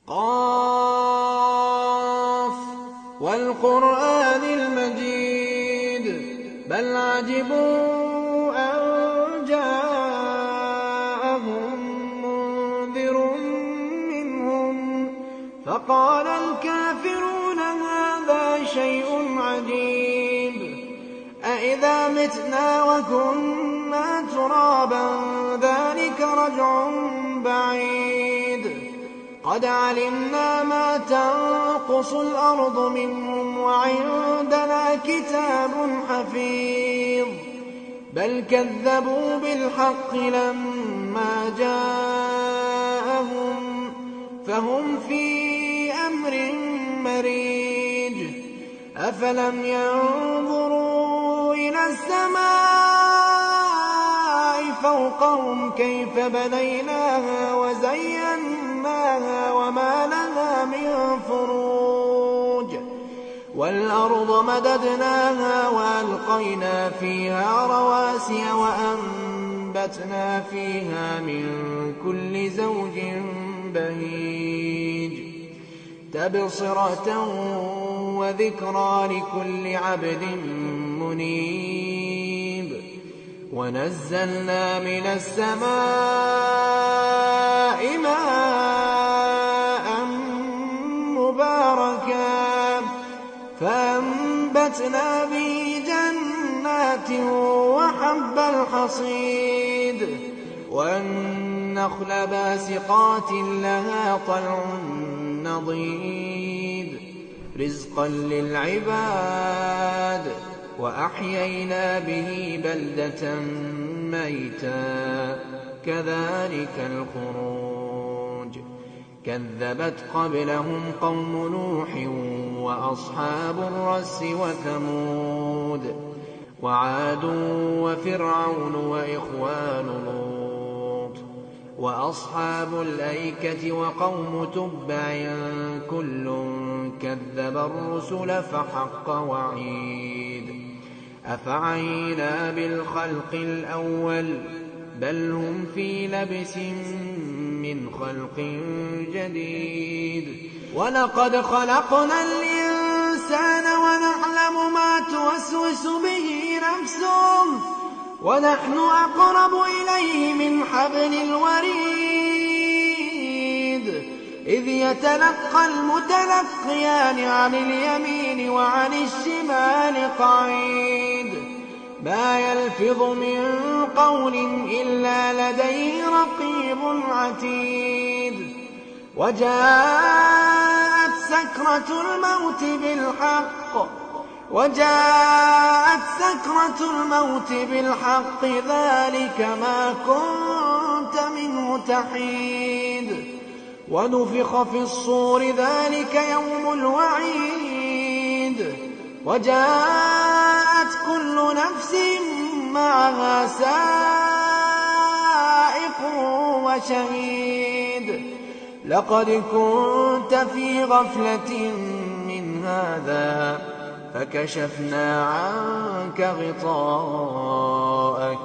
قاف والقرآن المجيد بل عجبوا أن جاءهم منذر منهم فقال الكافرون هذا شيء عجيب أإذا متنا وكنا ترابا ذلك رجع بعيد قد علمنا ما تنقص الأرض منهم وعندنا كتاب حفيظ بل كذبوا بالحق لما جاءهم فهم في أمر مريج أفلم ينظروا إلى السماء فوقهم كيف بنيناها وزيناها وما لها من فروج والأرض مددناها وألقينا فيها رواسي وأنبتنا فيها من كل زوج بهيج تبصرة وذكرى لكل عبد منيب ونزلنا من السماء ماء مباركا فأنبتنا به جنات وحب الحصيد والنخل باسقات لها طلع نضيد رزقا للعباد وأحيينا به بلدة ميتا كذلك الخروج كذبت قبلهم قوم نوح وأصحاب الرس وثمود وعاد وفرعون وإخوان لوط وأصحاب الأيكة وقوم تبع كل كذب الرسل فحق وعيد أفعينا بالخلق الأول بل هم في لبس من خلق جديد ولقد خلقنا الإنسان ونعلم ما توسوس به نفسه ونحن أقرب إليه من حبل الوريد إذ يتلقى المتلقيان عن اليمين وعن الشمال قعيد ما يلفظ من قول إلا لديه رقيب عتيد وجاءت سكرة الموت بالحق ذلك ما كنت منه تحيد ونفخ في الصور ذلك يوم الوعيد وجاءت كل نفس معها سائق وشهيد لقد كنت في غفلة من هذا فكشفنا عنك غطاءك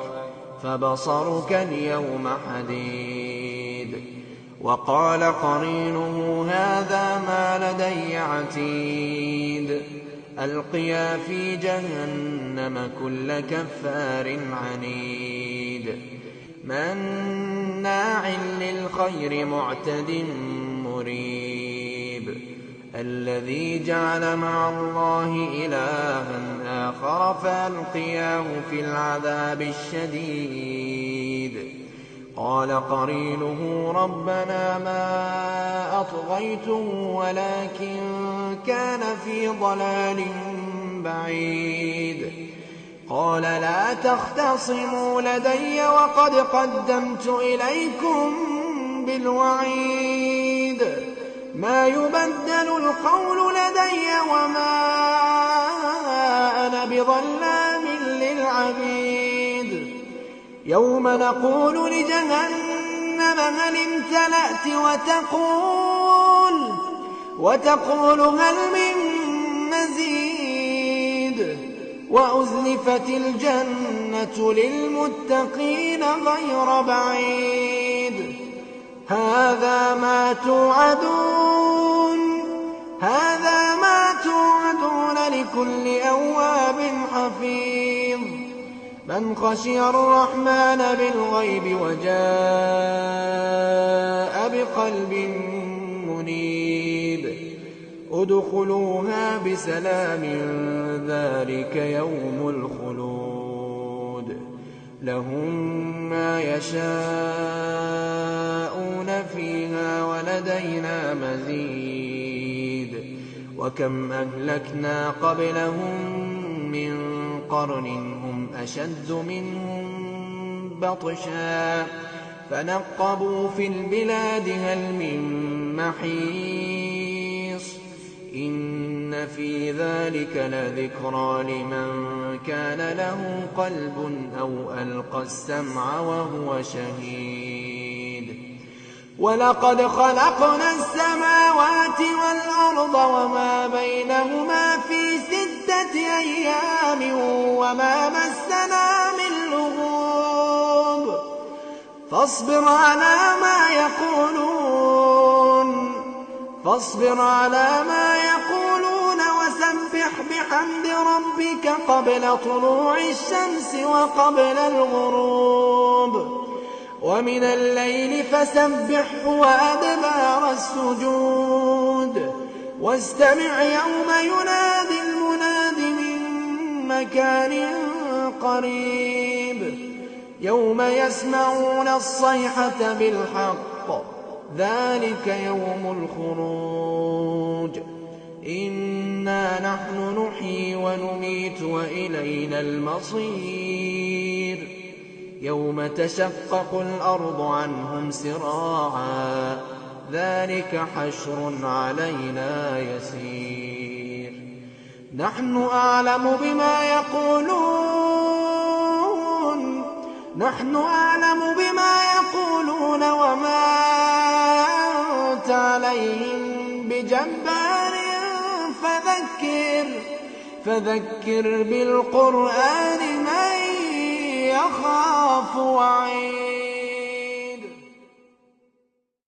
فبصرك اليوم حديد وقال قرينه هذا ما لدي عتيد ألقيا في جهنم كل كفار عنيد مناع للخير معتد مريب الذي جعل مع الله إلها آخر فألقياه في العذاب الشديد قال قرينه ربنا ما أطغيته ولكن كان في ضلال بعيد قال لا تختصموا لدي وقد قدمت إليكم بالوعيد ما يبدل القول لدي وما أنا بظلام للعبيد يوم نقول لجهنم هل امتلأت وتقول هل من مزيد وأزلفت الجنة للمتقين غير بعيد هذا ما توعدون كل أواب حفيظ من خشي الرحمن بالغيب وجاء بقلب منيب ادخلوها بسلام ذلك يوم الخلود لهم ما يشاءون فيها ولدينا مزيد وكم أهلكنا قبلهم من قرن هم أشد منهم بطشا فنقبوا في البلاد هل من محيص إن في ذلك لذكرى لمن كان له قلب أو ألقى السمع وهو شهيد ولقد خلقنا السماوات والأرض وما بينهما في 6 أيام وما مسنا من لغوب فاصبر على ما يقولون وسبح بحمد ربك قبل طلوع الشمس وقبل الغروب ومن الليل فسبحه وأدبار السجود واستمع يوم ينادي المناد من مكان قريب يوم يسمعون الصيحة بالحق ذلك يوم الخروج إنا نحن نحيي ونميت وإلينا المصير يوم تشقق الأرض عنهم سراعا ذلك حشر علينا يسير نحن أعلم بما يقولون وما أنت عليهم بجبار فذكر بالقرآن من يخاف وعيد